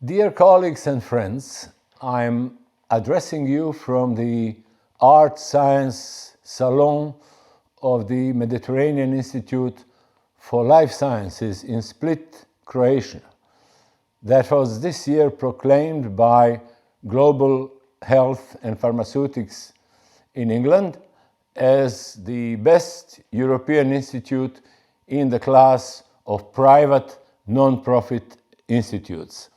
Dear colleagues and friends, I'm addressing you from the Art Science Salon of the Mediterranean Institute for Life Sciences in Split, Croatia, that was this year proclaimed by Global Health and Pharmaceutics in England as the best European institute in the class of private non-profit institutes.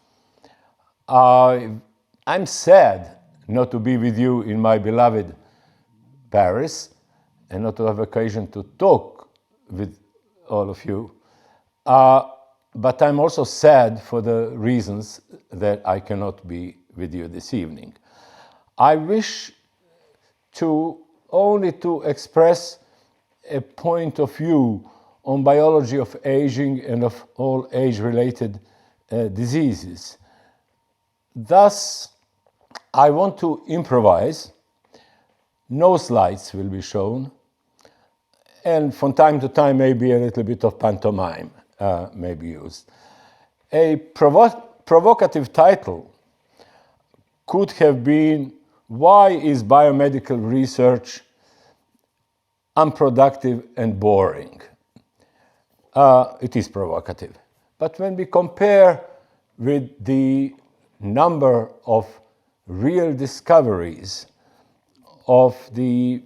I'm sad not to be with you in my beloved Paris and not to have occasion to talk with all of you. But I'm also sad for the reasons that I cannot be with you this evening. I wish only to express a point of view on biology of aging and of all age-related diseases. Thus, I want to improvise. No slides will be shown, and from time to time maybe a little bit of pantomime may be used. A provocative title could have been, "Why is biomedical research unproductive and boring?" It is provocative. But when we compare with the number of real discoveries of the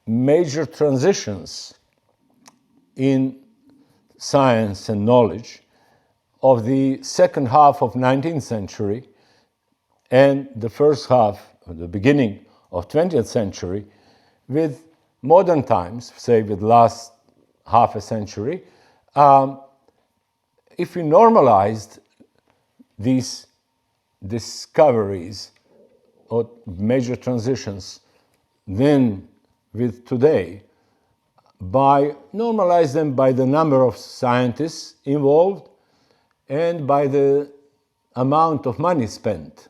major transitions in science and knowledge of the second half of 19th century and the first half, or the beginning of 20th century, with modern times, say with last half a century, if we normalized these discoveries or major transitions then with today, by normalize them by the number of scientists involved and by the amount of money spent,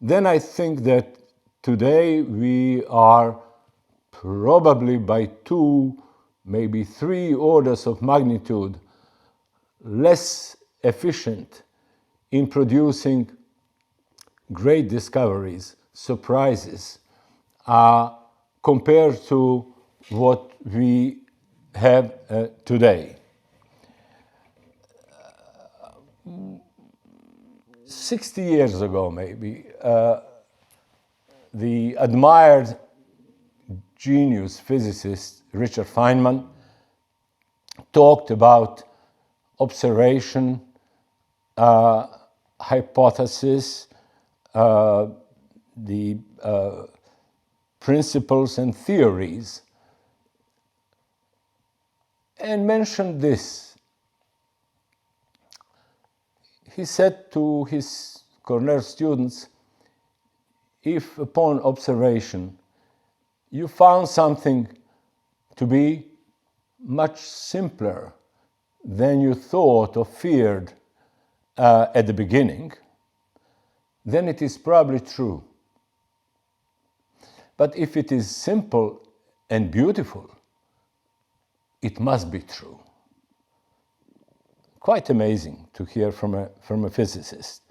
then I think that today we are probably by 2, maybe 3 orders of magnitude less efficient in producing great discoveries, surprises, compared to what we have today. 60 years ago, maybe, the admired genius physicist Richard Feynman talked about observation, hypothesis, the principles and theories, and mentioned this. He said to his Cornell students, if upon observation you found something to be much simpler than you thought or feared at the beginning, then it is probably true. But if it is simple and beautiful, it must be true. Quite amazing to hear from a physicist.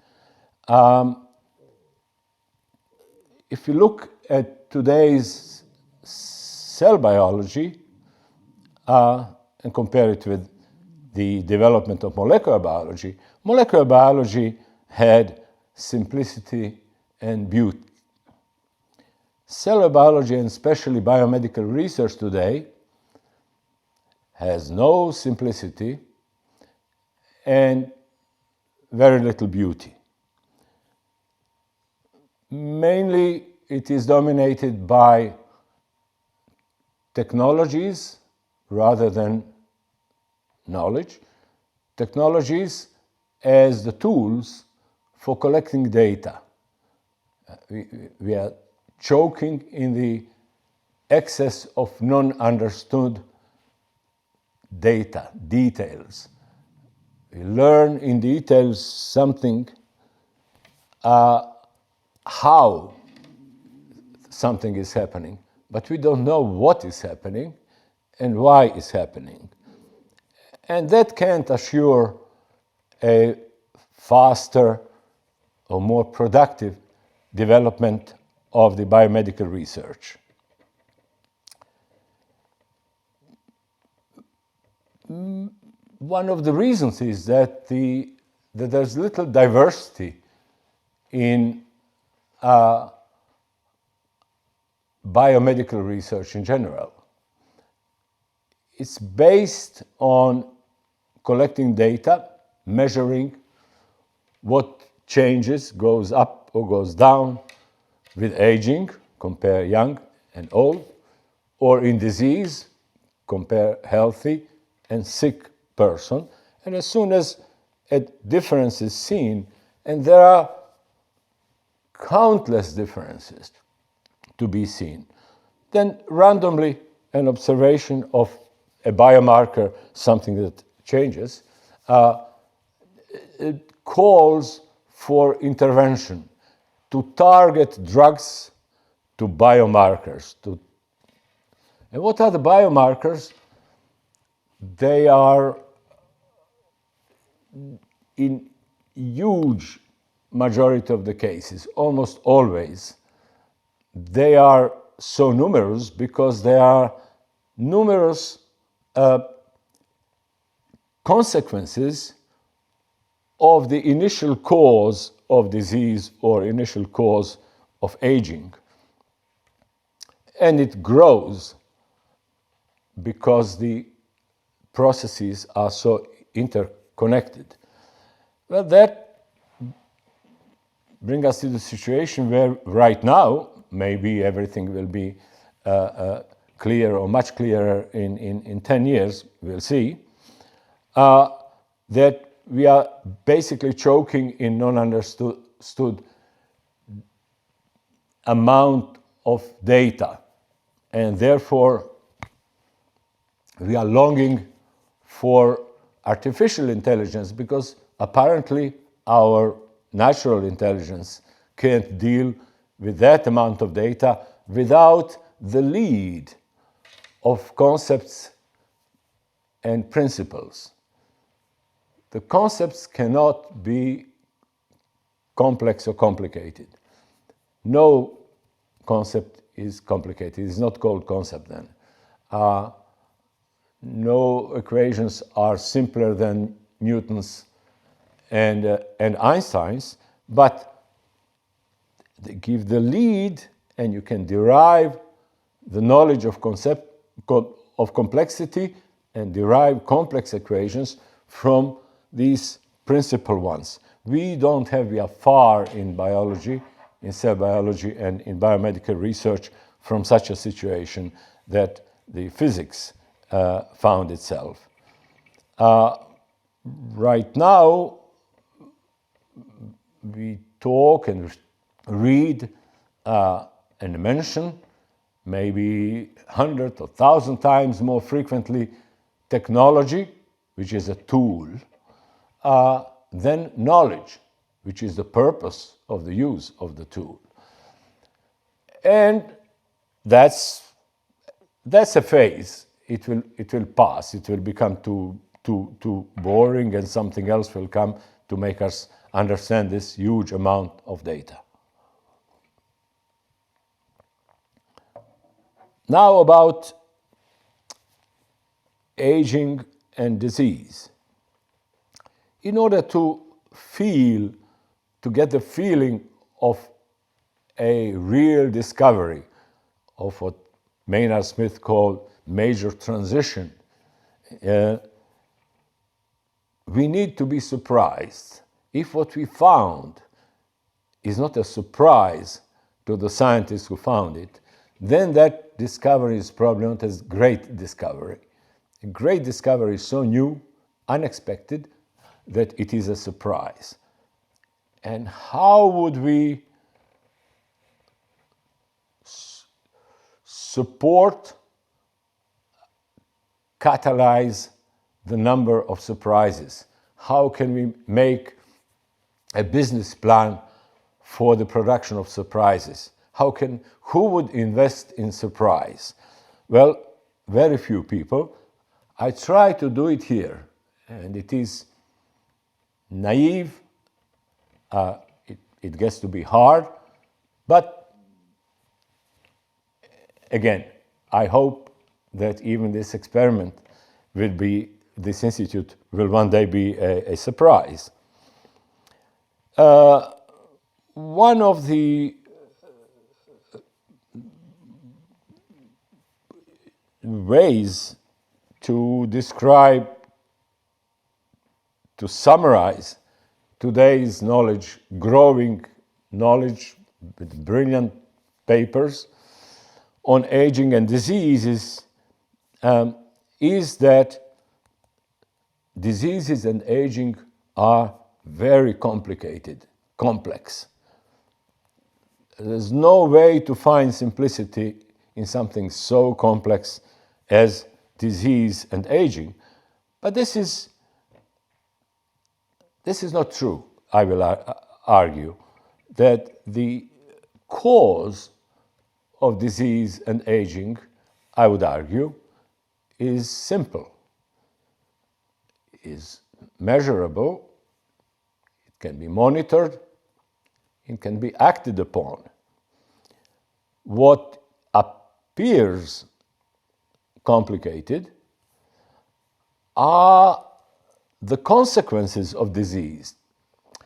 If you look at today's cell biology and compare it with the development of molecular biology had simplicity and beauty. Cellular biology, and especially biomedical research today, has no simplicity and very little beauty. Mainly, it is dominated by technologies rather than knowledge. Technologies as the tools for collecting data. We are choking in the excess of non-understood data, details. We learn in details something, how something is happening, but we don't know what is happening and why it's happening. And that can't assure a faster or more productive development of the biomedical research. One of the reasons is that there's little diversity in biomedical research in general. It's based on collecting data, measuring what changes, goes up or goes down with aging, compare young and old, or in disease, compare healthy and sick person. And as soon as a difference is seen, and there are countless differences to be seen, then randomly an observation of a biomarker, something that changes, it calls for intervention to target drugs to biomarkers. And what are the biomarkers? They are, in huge majority of the cases, almost always, they are so numerous because they are numerous consequences of the initial cause of disease or initial cause of aging. And it grows because the processes are so interconnected. Well, that brings us to the situation where right now, maybe everything will be clear or much clearer in 10 years, we'll see, that we are basically choking in non-understood amount of data, and therefore we are longing for artificial intelligence because apparently our natural intelligence can't deal with that amount of data without the lead of concepts and principles. The concepts cannot be complex or complicated. No concept is complicated. It's not called concept then. No equations are simpler than Newton's and Einstein's, but they give the lead, and you can derive the knowledge of complexity and derive complex equations from these principal ones. We are far in biology, in cell biology and in biomedical research from such a situation that the physics found itself. Right now, we talk and read and mention maybe 100 or 1,000 times more frequently technology, which is a tool, than knowledge, which is the purpose of the use of the tool. And that's a phase. It will pass. It will become too boring, and something else will come to make us understand this huge amount of data. Now about aging and disease. In order to get the feeling of a real discovery of what Maynard Smith called major transition, we need to be surprised. If what we found is not a surprise to the scientists who found it, then that discovery is probably not a great discovery. A great discovery is so new, unexpected, that it is a surprise. And how would we support, catalyze the number of surprises? How can we make a business plan for the production of surprises? Who would invest in surprise? Well, very few people. I try to do it here, and it is naive it gets to be hard, but again, I hope that even this experiment will be, this institute will one day be a surprise. One of the ways to describe, to summarize today's knowledge, growing knowledge with brilliant papers on aging and diseases, is that diseases and aging are very complicated, complex. There's no way to find simplicity in something so complex as disease and aging. But this is not true, I will argue, that the cause of disease and aging, I would argue, is simple, is measurable, it can be monitored, it can be acted upon. What appears complicated are the consequences of disease,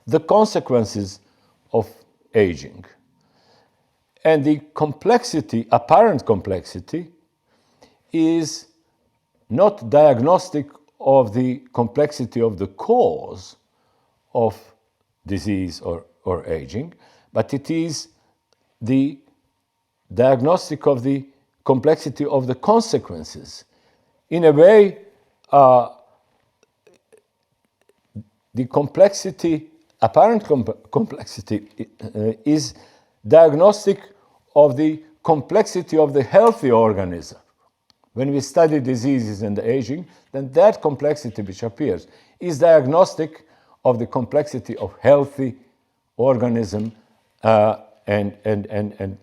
the consequences of aging. And the complexity, apparent complexity, is not diagnostic of the complexity of the cause of disease or aging, but it is the diagnostic of the complexity of the consequences. In a way, the complexity, apparent complexity, is diagnostic of the complexity of the healthy organism. When we study diseases and aging, then that complexity which appears is diagnostic of the complexity of healthy organism and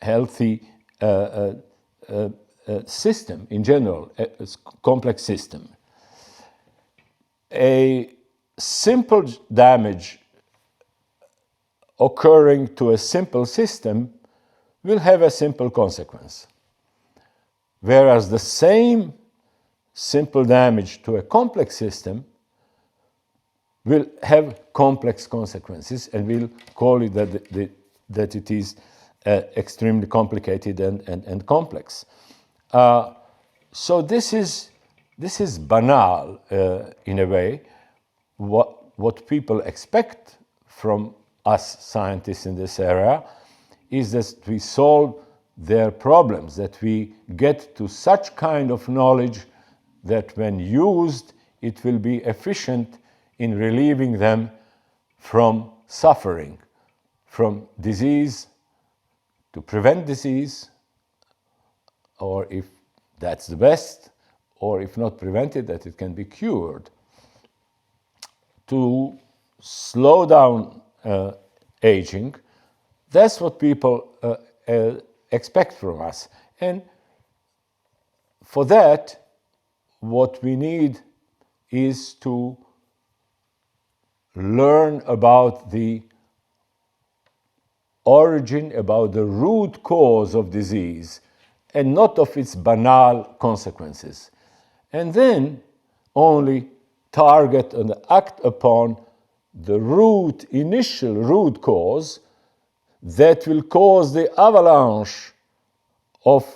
healthy system in general, a complex system. A simple damage occurring to a simple system will have a simple consequence, whereas the same simple damage to a complex system will have complex consequences, and we'll call it that it is extremely complicated and complex. So this is banal in a way. What people expect from us scientists in this area is that we solve their problems, that we get to such kind of knowledge that when used, it will be efficient in relieving them from suffering, from disease, to prevent disease, or if that's the best, or if not prevented, that it can be cured. To slow down aging, that's what people expect from us. And for that, what we need is to learn about the origin, about the root cause of disease, and not of its banal consequences. And then only target and act upon the initial root cause that will cause the avalanche of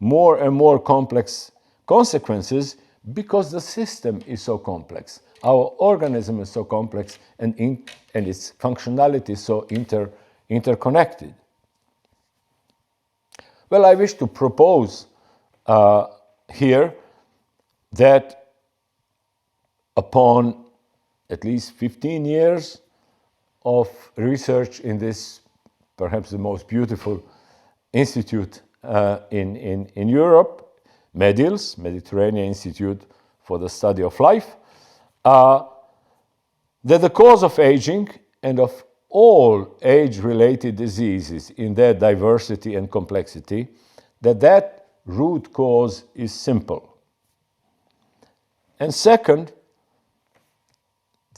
more and more complex consequences, because the system is so complex. Our organism is so complex, and its functionality is so interconnected. Well, I wish to propose here that upon at least 15 years of research in this, perhaps the most beautiful institute in Europe, MEDILS, Mediterranean Institute for the Study of Life, that the cause of aging and of all age-related diseases in their diversity and complexity, that root cause is simple. And second,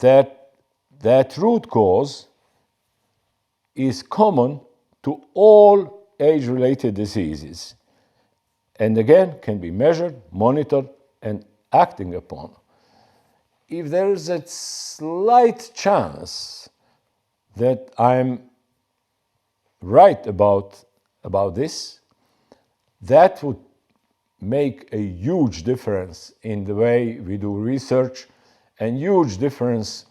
that that root cause is common to all age-related diseases, and again can be measured, monitored, and acting upon. If there is a slight chance that I'm right about this, that would make a huge difference in the way we do research and huge difference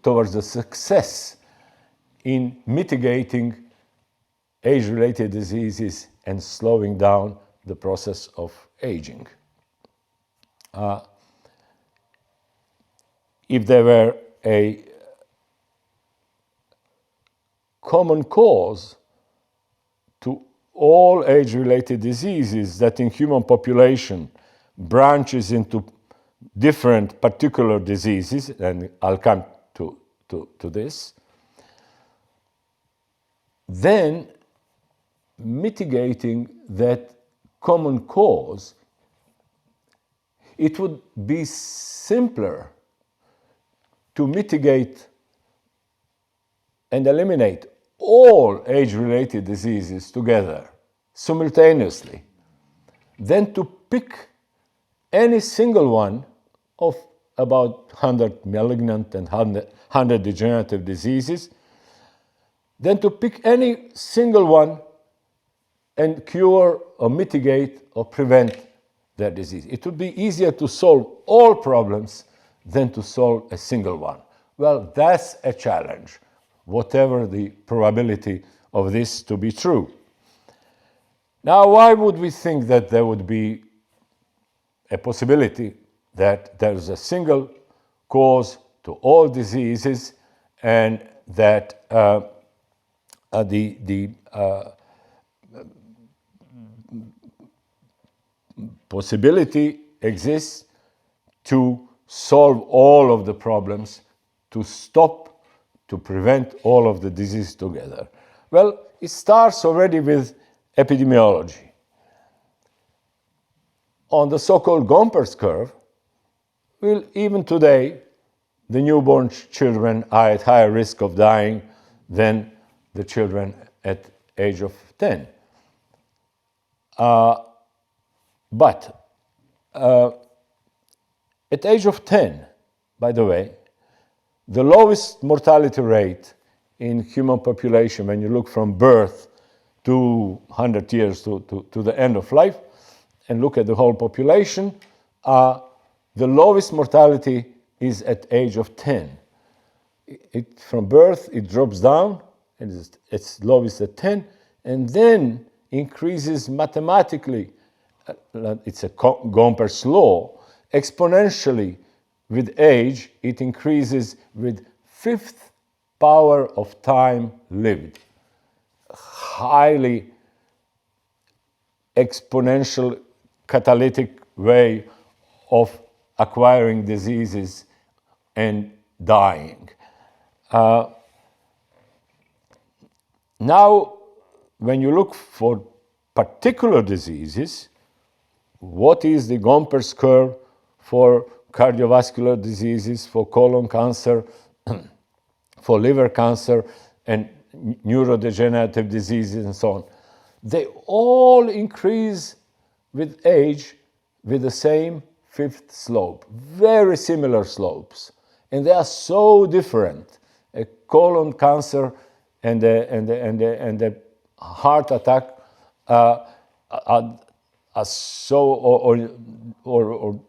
towards the success in mitigating age-related diseases and slowing down the process of aging. If there were a common cause to all age-related diseases that in human population branches into different particular diseases, and I'll come to this, then mitigating that common cause, it would be simpler to mitigate and eliminate all age-related diseases together, simultaneously, than to pick any single one of about 100 malignant and 100 degenerative diseases, than to pick any single one and cure or mitigate or prevent their disease. It would be easier to solve all problems than to solve a single one. Well, that's a challenge, whatever the probability of this to be true. Now, why would we think that there would be a possibility that there is a single cause to all diseases and that the possibility exists to solve all of the problems, to stop, to prevent all of the diseases together? Well, it starts already with epidemiology. On the so-called Gompertz curve, well, even today, the newborn children are at higher risk of dying than the children at age of 10. But at age of 10, by the way, the lowest mortality rate in human population, when you look from birth to 100 years to the end of life, and look at the whole population, the lowest mortality is at age of 10. From birth, it drops down, and it's lowest at 10, and then increases mathematically, it's a Gompertz law, exponentially with age. It increases with fifth power of time lived. Highly exponential catalytic way of acquiring diseases and dying. Now, when you look for particular diseases, what is the Gompertz curve for cardiovascular diseases, for colon cancer, for liver cancer, and neurodegenerative diseases, and so on? They all increase with age with the same fifth slope, very similar slopes, and they are so different. A colon cancer and a heart attack are so, or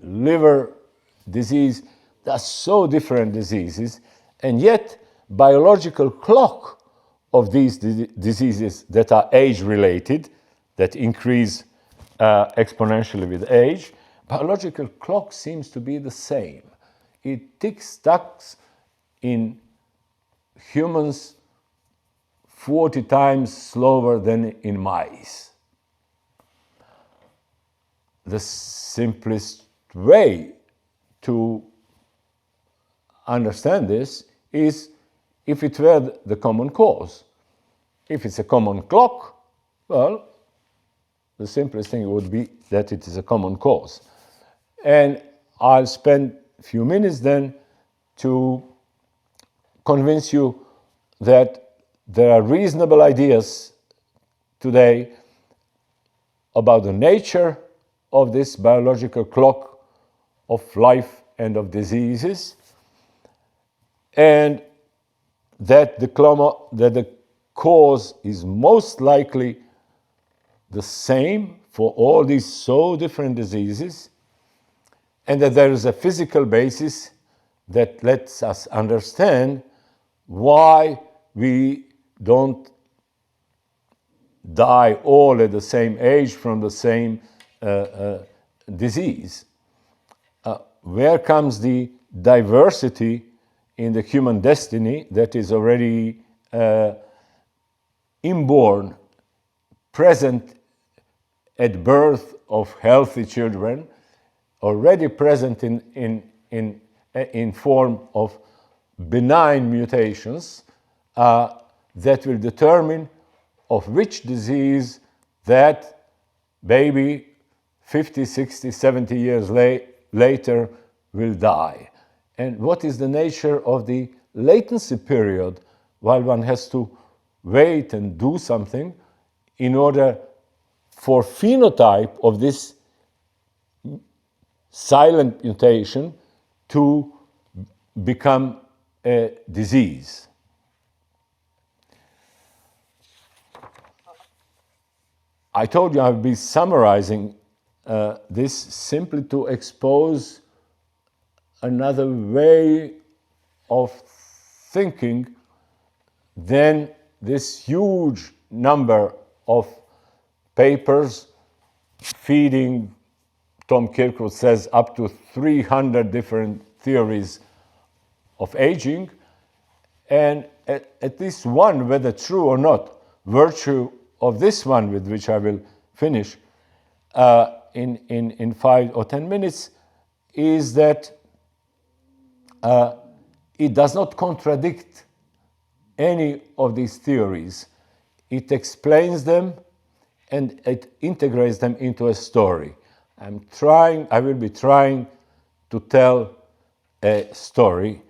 liver disease, they are so different diseases, and yet biological clock of these diseases that are age-related, that increase exponentially with age, biological clock seems to be the same. It ticks-tacks in humans 40 times slower than in mice. The simplest way to understand this is if it were the common cause. If it's a common clock, well, the simplest thing would be that it is a common cause. And I'll spend few minutes then to convince you that there are reasonable ideas today about the nature of this biological clock of life and of diseases, and that the cause is most likely the same for all these so different diseases, and that there is a physical basis that lets us understand why we don't die all at the same age from the same disease. Where comes the diversity in the human destiny that is already inborn, present at birth of healthy children, already present in form of benign mutations that will determine of which disease that baby 50, 60, 70 years later will die. And what is the nature of the latency period while one has to wait and do something in order for phenotype of this silent mutation to become a disease. I told you I'll be summarizing this simply to expose another way of thinking than this huge number of papers feeding, Tom Kirkwood says, up to 300 different theories of aging, and at least one, whether true or not, virtue of this one, with which I will finish in 5 or 10 minutes, is that it does not contradict any of these theories. It explains them and it integrates them into a story. I will be trying to tell a story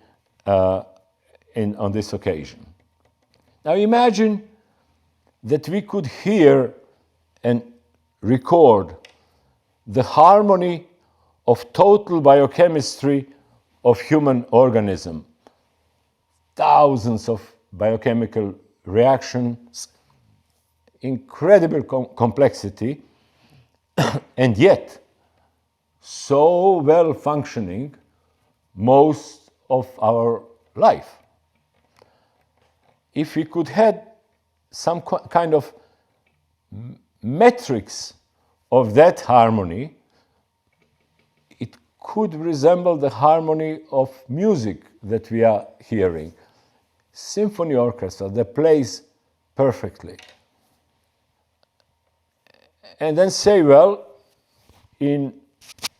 on this occasion. Now imagine that we could hear and record the harmony of total biochemistry of human organism. Thousands of biochemical reactions, incredible complexity, and yet so well functioning most of our life. If we could have some kind of metrics of that harmony, it could resemble the harmony of music that we are hearing. Symphony orchestra that plays perfectly. And then say, well, in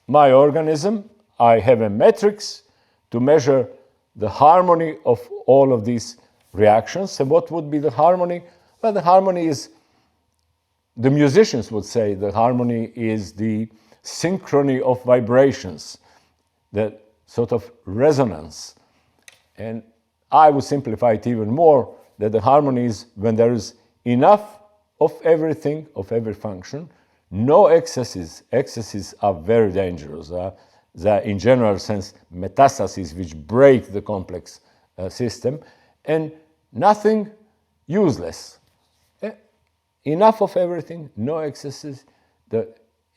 my organism, I have a matrix to measure the harmony of all of these reactions. And what would be the harmony? Well, the harmony is, the musicians would say, the harmony is the synchrony of vibrations, the sort of resonance. And I would simplify it even more, that the harmony is when there is enough of everything, of every function, no excesses. Excesses are very dangerous. They're in general sense metastases which break the complex system, and nothing useless. Enough of everything, no excesses,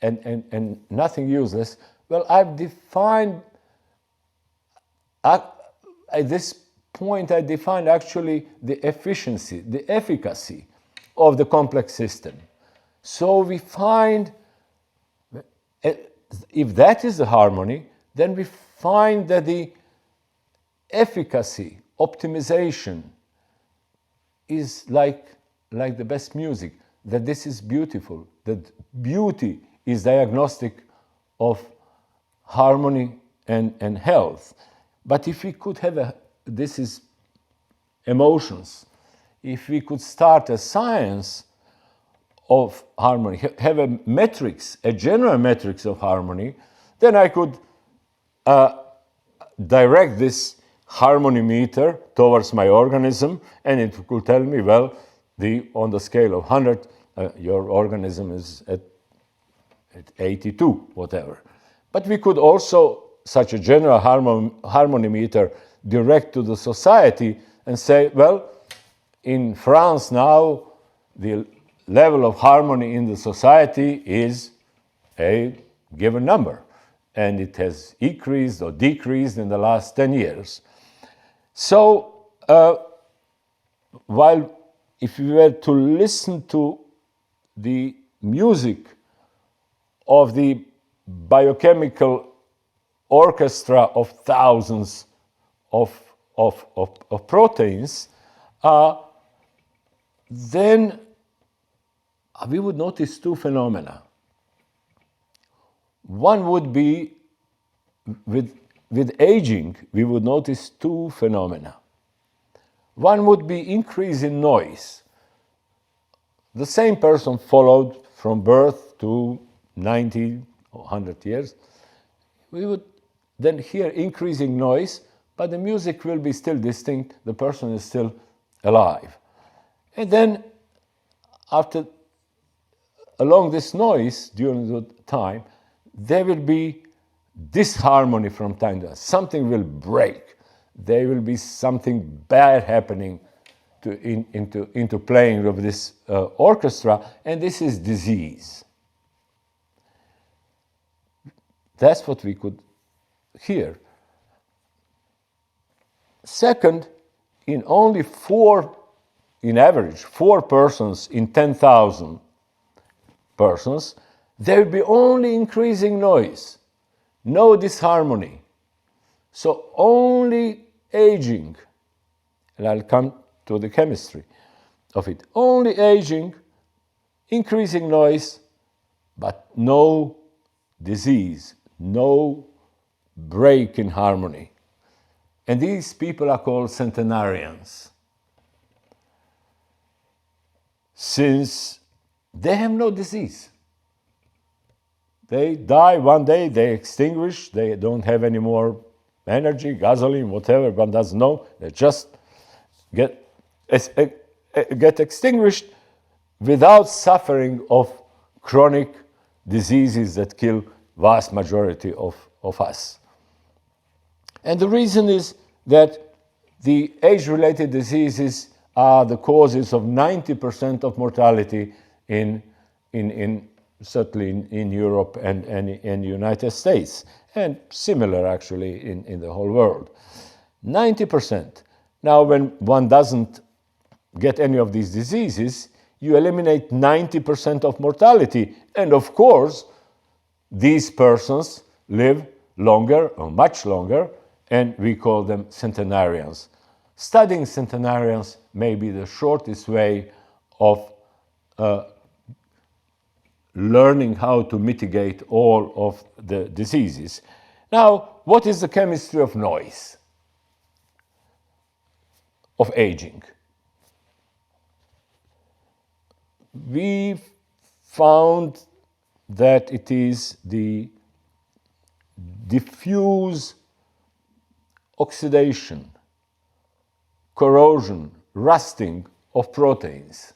and nothing useless. Well, I've defined, at this point I defined actually the efficiency, the efficacy of the complex system. So we find, if that is the harmony, then we find that the efficacy, optimization, is like the best music, that this is beautiful, that beauty is diagnostic of harmony and health. But if we could have this is emotions, if we could start a science of harmony, have a metrics, a general metrics of harmony, then I could direct this harmony meter towards my organism, and it could tell me, well, on the scale of 100, your organism is at 82, whatever. But we could also, such a general harmony meter, direct to the society and say, well, in France now, the level of harmony in the society is a given number, and it has increased or decreased in the last 10 years. So, while if we were to listen to the music of the biochemical orchestra of thousands of proteins, then we would notice two phenomena. One would be, with aging, we would notice two phenomena. One would be increase in noise. The same person followed from birth to 90 or 100 years. We would then hear increasing noise, but the music will be still distinct, the person is still alive. And then, along this noise, during the time, there will be disharmony from time to time. Something will break. There will be something bad happening into playing of this orchestra, and this is disease. That's what we could hear. Second, in average, 4 persons in 10,000 persons, there will be only increasing noise, no disharmony. So only aging, and I'll come to the chemistry of it, only aging, increasing noise, but no disease, no break in harmony. And these people are called centenarians, since they have no disease. They die one day, they extinguish, they don't have any more energy, gasoline, whatever, one doesn't know. They just get extinguished without suffering of chronic diseases that kill vast majority of us. And the reason is that the age-related diseases are the causes of 90% of mortality certainly in Europe and in the United States, and similar actually in the whole world. 90%. Now, when one doesn't get any of these diseases, you eliminate 90% of mortality. And of course, these persons live longer or much longer, and we call them centenarians. Studying centenarians may be the shortest way of learning how to mitigate all of the diseases. Now, what is the chemistry of noise, of aging? We found that it is the diffuse oxidation, corrosion, rusting of proteins.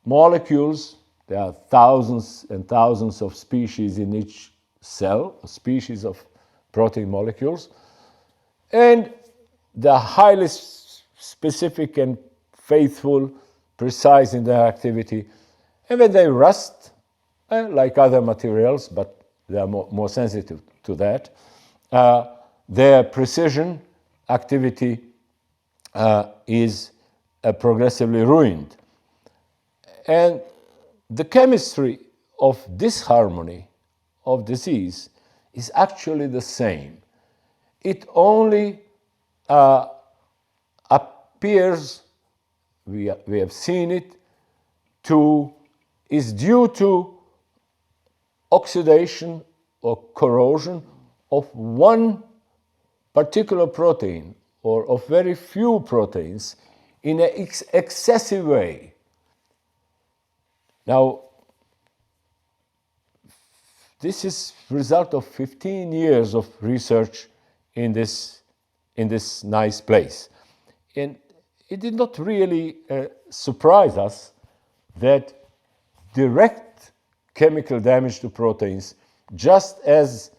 Molecules, there are thousands and thousands of species in each cell, species of protein molecules, and they're highly specific and faithful, precise in their activity. And when they rust, like other materials, but they are more sensitive to that, their precision activity is progressively ruined. And the chemistry of disharmony, of disease, is actually the same. It only appears, we have seen it, is due to oxidation or corrosion of one particular protein, or of very few proteins, in an excessive way. Now, this is the result of 15 years of research in this nice place. And it did not really surprise us that direct chemical damage to proteins, just as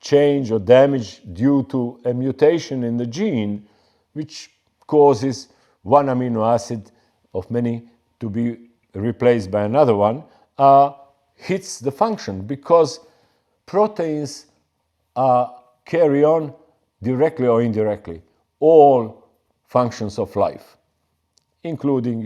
change or damage due to a mutation in the gene, which causes one amino acid of many to be replaced by another one, hits the function, because proteins carry on directly or indirectly all functions of life, including,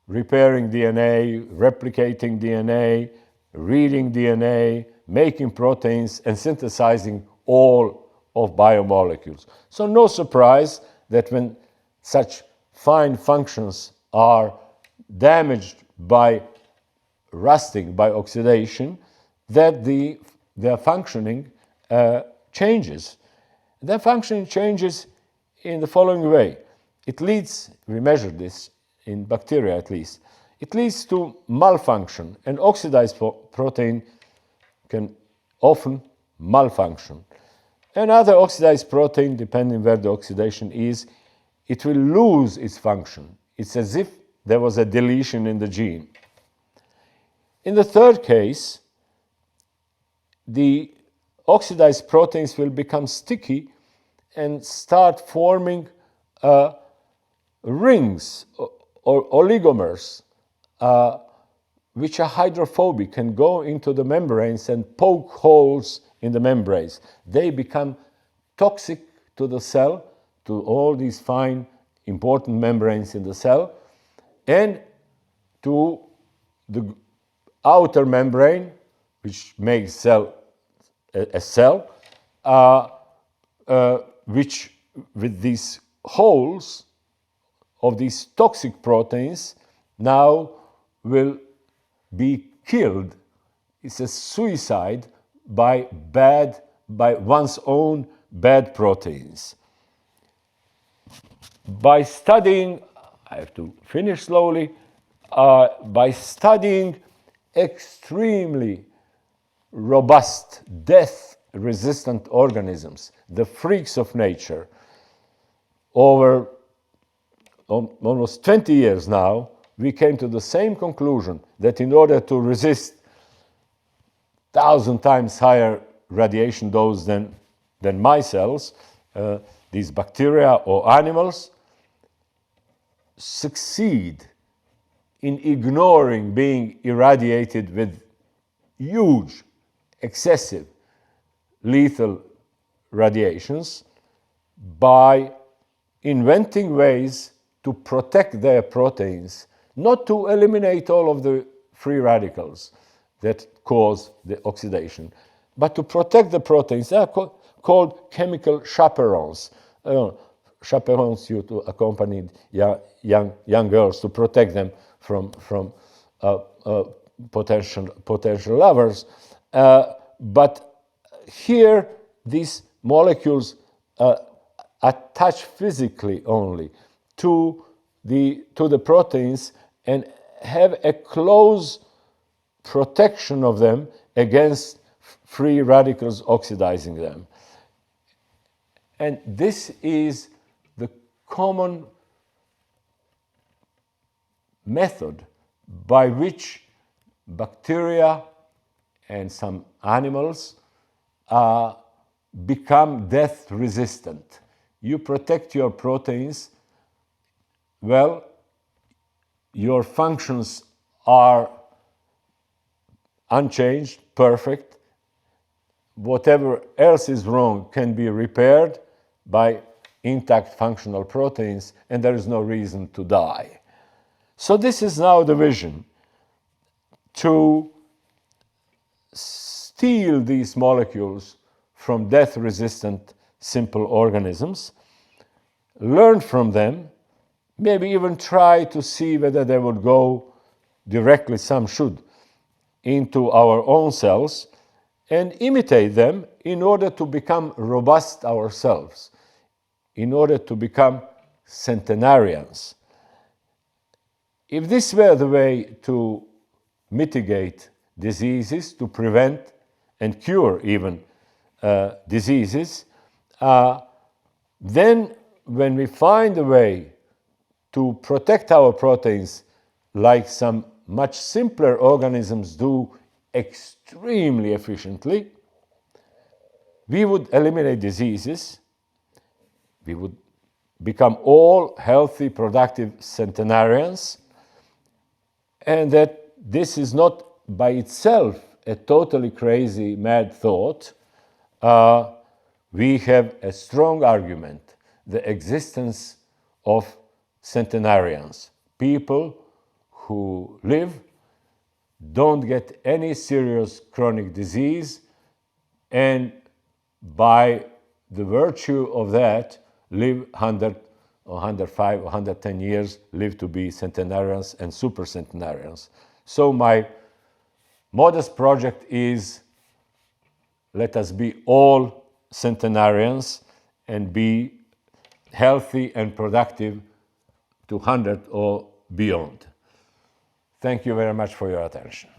repairing DNA, replicating DNA, reading DNA, making proteins, and synthesizing all of biomolecules. So no surprise that when such fine functions are damaged by rusting, by oxidation, that their functioning changes. Their functioning changes in the following way. It leads, we measured this in bacteria at least, it leads to malfunction. An oxidized protein can often malfunction. Another oxidized protein, depending where the oxidation is, it will lose its function. It's as if there was a deletion in the gene. In the third case, the oxidized proteins will become sticky and start forming rings or oligomers, which are hydrophobic and go into the membranes and poke holes in the membranes. They become toxic to the cell, to all these fine, important membranes in the cell, and to the outer membrane, which makes a cell, which with these holes of these toxic proteins now will be killed. It's a suicide by one's own bad proteins. By studying, I have to finish slowly, by studying extremely robust, death-resistant organisms, the freaks of nature, over almost 20 years now, we came to the same conclusion, that in order to resist 1,000 times higher radiation dose than my cells, these bacteria or animals succeed in ignoring being irradiated with huge, excessive, lethal radiations by inventing ways to protect their proteins, not to eliminate all of the free radicals that cause the oxidation, but to protect the proteins. They are called chemical chaperones. Chaperones used to accompany young girls to protect them from potential lovers. But here, these molecules attach physically only to the proteins and have a close protection of them against free radicals oxidizing them. And this is the common method by which bacteria and some animals become death resistant. You protect your proteins, well, your functions are unchanged, perfect. Whatever else is wrong can be repaired by intact functional proteins, and there is no reason to die. So this is now the vision, to steal these molecules from death-resistant simple organisms, learn from them, maybe even try to see whether they would go directly, some should, into our own cells, and imitate them in order to become robust ourselves, in order to become centenarians. If this were the way to mitigate diseases, to prevent and cure even diseases, then when we find a way to protect our proteins like some much simpler organisms do extremely efficiently, we would eliminate diseases, we would become all healthy, productive centenarians, and that this is not by itself a totally crazy, mad thought. We have a strong argument, the existence of centenarians, people who live, don't get any serious chronic disease, and by the virtue of that, live 100 or 105 or 110 years, live to be centenarians and supercentenarians. So my modest project is, let us be all centenarians and be healthy and productive to 100 or beyond. Thank you very much for your attention.